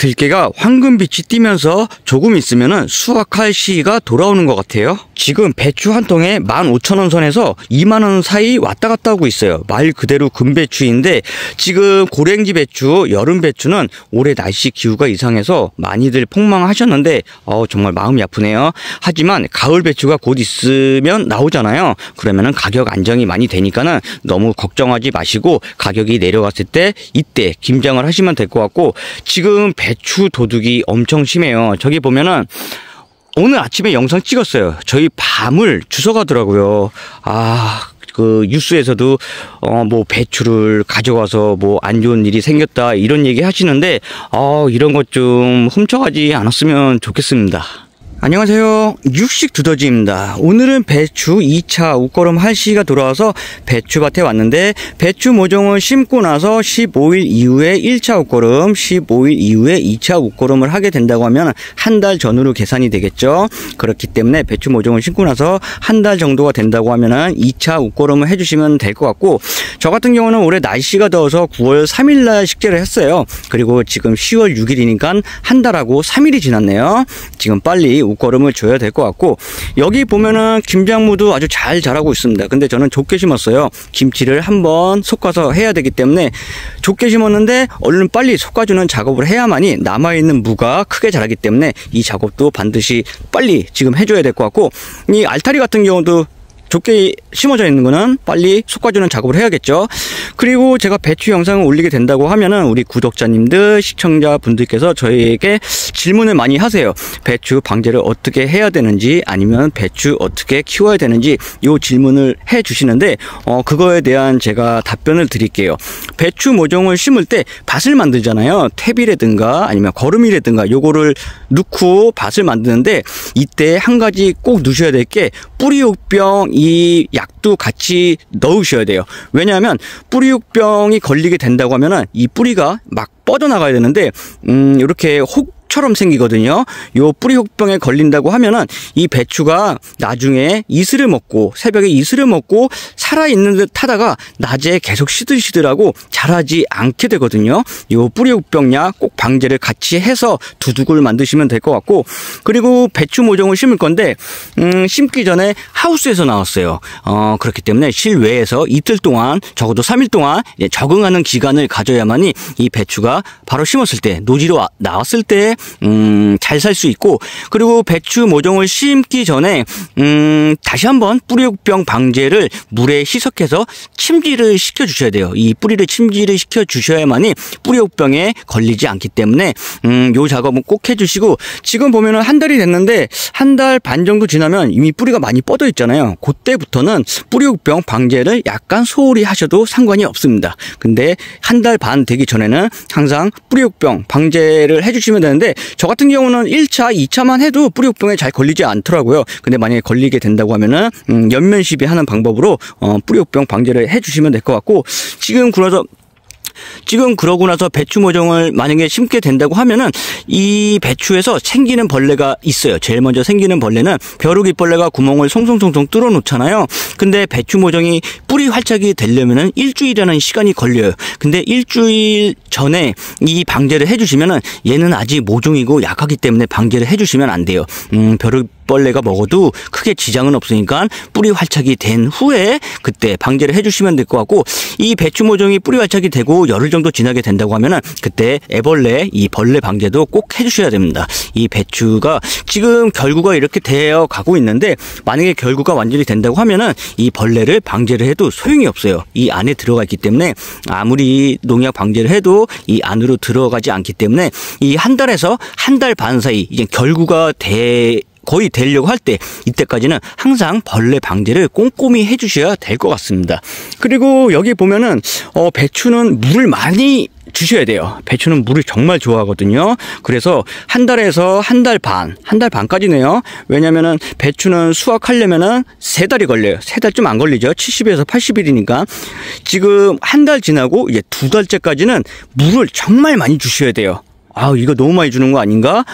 들깨가 황금빛이 띄면서 조금 있으면 수확할 시기가 돌아오는 것 같아요. 지금 배추 한 통에 15,000원 선에서 20,000원 사이 왔다 갔다 하고 있어요. 말 그대로 금배추인데 지금 고랭지 배추, 여름 배추는 올해 날씨 기후가 이상해서 많이들 폭망하셨는데 정말 마음이 아프네요. 하지만 가을 배추가 곧 있으면 나오잖아요. 그러면은 가격 안정이 많이 되니까는 너무 걱정하지 마시고 가격이 내려갔을 때 이때 김장을 하시면 될 것 같고, 지금 배추 도둑이 엄청 심해요. 저기 보면은 오늘 아침에 영상 찍었어요. 저희 밤을 주워가더라고요. 그 뉴스에서도 뭐 배추를 가져와서 뭐 안 좋은 일이 생겼다 이런 얘기 하시는데 이런 것 좀 훔쳐가지 않았으면 좋겠습니다. 안녕하세요. 육식 두더지입니다. 오늘은 배추 2차 웃거름 할 시기가 돌아와서 배추밭에 왔는데, 배추 모종을 심고 나서 15일 이후에 1차 웃거름, 15일 이후에 2차 웃거름을 하게 된다고 하면 한 달 전후로 계산이 되겠죠. 그렇기 때문에 배추 모종을 심고 나서 한 달 정도가 된다고 하면은 2차 웃거름을 해주시면 될 것 같고, 저 같은 경우는 올해 날씨가 더워서 9월 3일날 식재를 했어요. 그리고 지금 10월 6일이니까 한 달하고 3일이 지났네요. 지금 빨리 웃거름을 줘야 될 것 같고, 여기 보면은 김장무도 아주 잘 자라고 있습니다. 근데 저는 좁게 심었어요. 김치를 한번 솎아서 해야 되기 때문에 좁게 심었는데 얼른 빨리 솎아주는 작업을 해야만이 남아있는 무가 크게 자라기 때문에 이 작업도 반드시 빨리 지금 해줘야 될 것 같고, 이 알타리 같은 경우도 좁게 심어져 있는 거는 빨리 솎아주는 작업을 해야겠죠. 그리고 제가 배추 영상을 올리게 된다고 하면은 우리 구독자님들, 시청자분들께서 저희에게 질문을 많이 하세요. 배추 방제를 어떻게 해야 되는지, 아니면 배추 어떻게 키워야 되는지 이 질문을 해 주시는데 그거에 대한 제가 답변을 드릴게요. 배추 모종을 심을 때 밭을 만들잖아요. 퇴비라든가 아니면 거름이라든가 요거를 넣고 밭을 만드는데, 이때 한 가지 꼭 넣으셔야 될 게 뿌리욕병 이 약도 같이 넣으셔야 돼요. 왜냐하면 뿌리욕병이 걸리게 된다고 하면은 이 뿌리가 막 뻗어나가야 되는데 이렇게 혹처럼 생기거든요. 요 뿌리 혹병에 걸린다고 하면은 이 배추가 나중에 이슬을 먹고, 새벽에 이슬을 먹고 살아있는 듯 하다가 낮에 계속 시들시들하고 자라지 않게 되거든요. 요 뿌리 혹병약 꼭 방제를 같이 해서 두둑을 만드시면 될 것 같고, 그리고 배추 모종을 심을 건데 심기 전에 하우스에서 나왔어요. 그렇기 때문에 실외에서 이틀 동안, 적어도 3일 동안 적응하는 기간을 가져야만이 이 배추가 바로 심었을 때, 노지로 나왔을 때 잘 살 수 있고, 그리고 배추 모종을 심기 전에 다시 한번 뿌리욕병 방제를 물에 희석해서 침지를 시켜 주셔야 돼요. 이 뿌리를 침지를 시켜 주셔야만이 뿌리욕병에 걸리지 않기 때문에 요 작업은 꼭 해주시고, 지금 보면은 한 달이 됐는데 한 달 반 정도 지나면 이미 뿌리가 많이 뻗어 있잖아요. 그때부터는 뿌리욕병 방제를 약간 소홀히 하셔도 상관이 없습니다. 근데 한 달 반 되기 전에는 항상 뿌리욕병 방제를 해주시면 되는데, 저 같은 경우는 1차, 2차만 해도 뿌리욕병에 잘 걸리지 않더라고요. 근데 만약에 걸리게 된다고 하면은 연면 시비하는 방법으로 뿌리욕병 방제를 해주시면 될 것 같고, 지금 그러고 나서 배추 모종을 만약에 심게 된다고 하면은 이 배추에서 생기는 벌레가 있어요. 제일 먼저 생기는 벌레는 벼룩이 벌레가 구멍을 송송송송 뚫어 놓잖아요. 근데 배추 모종이 뿌리 활착이 되려면은 일주일이라는 시간이 걸려요. 근데 일주일 전에 이 방제를 해주시면은, 얘는 아직 모종이고 약하기 때문에 방제를 해주시면 안 돼요. 벼룩 벌레가 먹어도 크게 지장은 없으니까 뿌리 활착이 된 후에 그때 방제를 해주시면 될 것 같고, 이 배추 모종이 뿌리 활착이 되고 열흘 정도 지나게 된다고 하면은 그때 애벌레, 이 벌레 방제도 꼭 해주셔야 됩니다. 이 배추가 지금 결구가 이렇게 되어 가고 있는데, 만약에 결구가 완전히 된다고 하면은 이 벌레를 방제를 해도 소용이 없어요. 이 안에 들어가 있기 때문에 아무리 농약 방제를 해도 이 안으로 들어가지 않기 때문에 이 한 달에서 한 달 반 사이 이제 결구가 거의 되려고 할 때, 이때까지는 항상 벌레 방제를 꼼꼼히 해주셔야 될 것 같습니다. 그리고 여기 보면은 배추는 물을 많이 주셔야 돼요. 배추는 물을 정말 좋아하거든요. 그래서 한 달에서 한 달 반까지네요. 왜냐면은 배추는 수확하려면은 3달이 걸려요. 3달 좀 안 걸리죠. 70에서 80일이니까. 지금 한 달 지나고 이제 2달째까지는 물을 정말 많이 주셔야 돼요. 이거 너무 많이 주는 거 아닌가?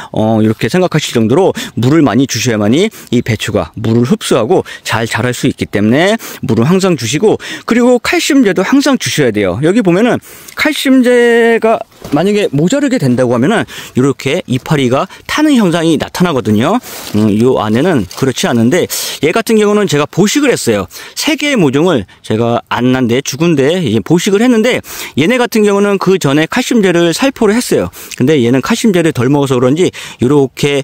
이렇게 생각하실 정도로 물을 많이 주셔야만이 이 배추가 물을 흡수하고 잘 자랄 수 있기 때문에 물을 항상 주시고, 그리고 칼슘제도 항상 주셔야 돼요. 여기 보면은 칼슘제가 만약에 모자르게 된다고 하면은 이렇게 이파리가 타는 현상이 나타나거든요. 이 안에는 그렇지 않은데, 얘 같은 경우는 제가 보식을 했어요. 3개의 모종을 제가 안 난데 죽은데 이제 보식을 했는데, 얘네 같은 경우는 그 전에 칼슘제를 살포를 했어요. 근데 얘는 칼슘제를 덜 먹어서 그런지 이렇게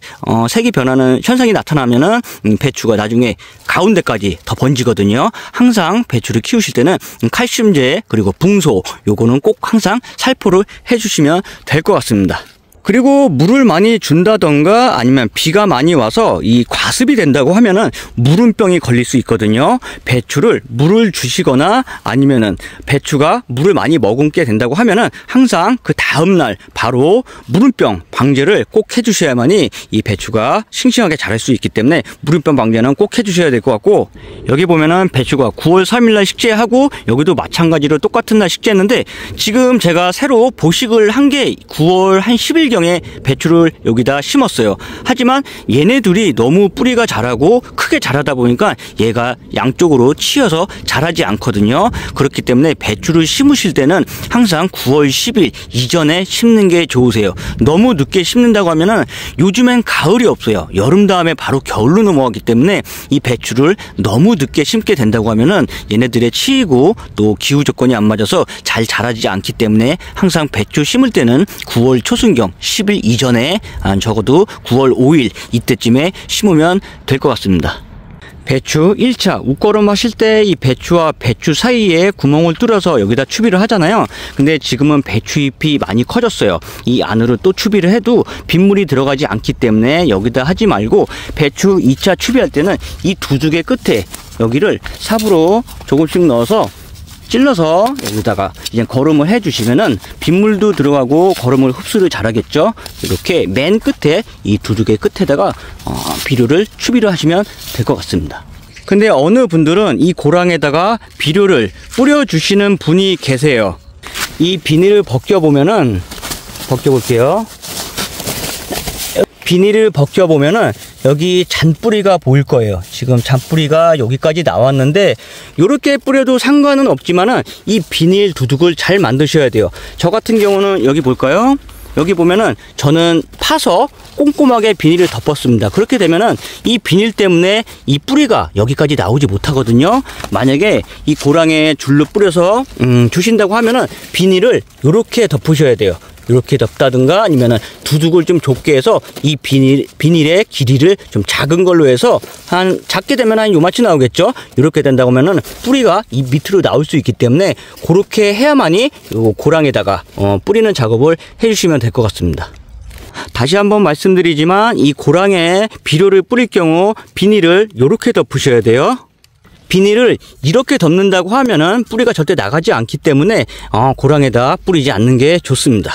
색이 변하는 현상이 나타나면은 배추가 나중에 가운데까지 더 번지거든요. 항상 배추를 키우실 때는 칼슘제 그리고 붕소 요거는 꼭 항상 살포를 해주시면 될 것 같습니다. 그리고 물을 많이 준다던가 아니면 비가 많이 와서 이 과습이 된다고 하면은 무름병이 걸릴 수 있거든요. 배추를 물을 주시거나 아니면은 배추가 물을 많이 머금게 된다고 하면은 항상 그 다음날 바로 무름병 방제를 꼭 해주셔야만이 이 배추가 싱싱하게 자랄 수 있기 때문에 무름병 방제는 꼭 해주셔야 될 것 같고, 여기 보면은 배추가 9월 3일날 식재하고 여기도 마찬가지로 똑같은 날 식재했는데, 지금 제가 새로 보식을 한 게 9월 한 10일 경에 배추를 여기다 심었어요. 하지만 얘네들이 너무 뿌리가 자라고 크게 자라다 보니까 얘가 양쪽으로 치여서 자라지 않거든요. 그렇기 때문에 배추를 심으실 때는 항상 9월 10일 이전에 심는 게 좋으세요. 너무 늦게 심는다고 하면은 요즘엔 가을이 없어요. 여름 다음에 바로 겨울로 넘어가기 때문에 이 배추를 너무 늦게 심게 된다고 하면은 얘네들의 치이고 또 기후 조건이 안 맞아서 잘 자라지 않기 때문에 항상 배추 심을 때는 9월 초순경 10일 이전에 적어도 9월 5일 이때쯤에 심으면 될 것 같습니다. 배추 1차 웃거름 하실 때 이 배추와 배추 사이에 구멍을 뚫어서 여기다 추비를 하잖아요. 근데 지금은 배추잎이 많이 커졌어요. 이 안으로 또 추비를 해도 빗물이 들어가지 않기 때문에 여기다 하지 말고, 배추 2차 추비할 때는 이 두둑의 끝에 여기를 삽으로 조금씩 넣어서 찔러서 여기다가 이제 거름을 해주시면은 빗물도 들어가고 거름을 흡수를 잘하겠죠. 이렇게 맨 끝에 이 두둑의 끝에다가 비료를 추비를 하시면 될 것 같습니다. 근데 어느 분들은 이 고랑에다가 비료를 뿌려주시는 분이 계세요. 이 비닐을 벗겨보면은, 벗겨볼게요. 비닐을 벗겨보면은 여기 잔뿌리가 보일 거예요. 지금 잔뿌리가 여기까지 나왔는데, 이렇게 뿌려도 상관은 없지만은 이 비닐 두둑을 잘 만드셔야 돼요. 저 같은 경우는 여기 볼까요? 여기 보면은 저는 파서 꼼꼼하게 비닐을 덮었습니다. 그렇게 되면은 이 비닐 때문에 이 뿌리가 여기까지 나오지 못하거든요. 만약에 이 고랑에 줄로 뿌려서 주신다고 하면은 비닐을 이렇게 덮으셔야 돼요. 이렇게 덮다든가 아니면은 두둑을 좀 좁게 해서 이 비닐의 길이를 좀 작은 걸로 해서 한 작게 되면 한 요만치 나오겠죠. 이렇게 된다고 하면은 뿌리가 이 밑으로 나올 수 있기 때문에 그렇게 해야만이 요 고랑에다가 뿌리는 작업을 해주시면 될 것 같습니다. 다시 한번 말씀드리지만 이 고랑에 비료를 뿌릴 경우 비닐을 이렇게 덮으셔야 돼요. 비닐을 이렇게 덮는다고 하면은 뿌리가 절대 나가지 않기 때문에 고랑에다 뿌리지 않는 게 좋습니다.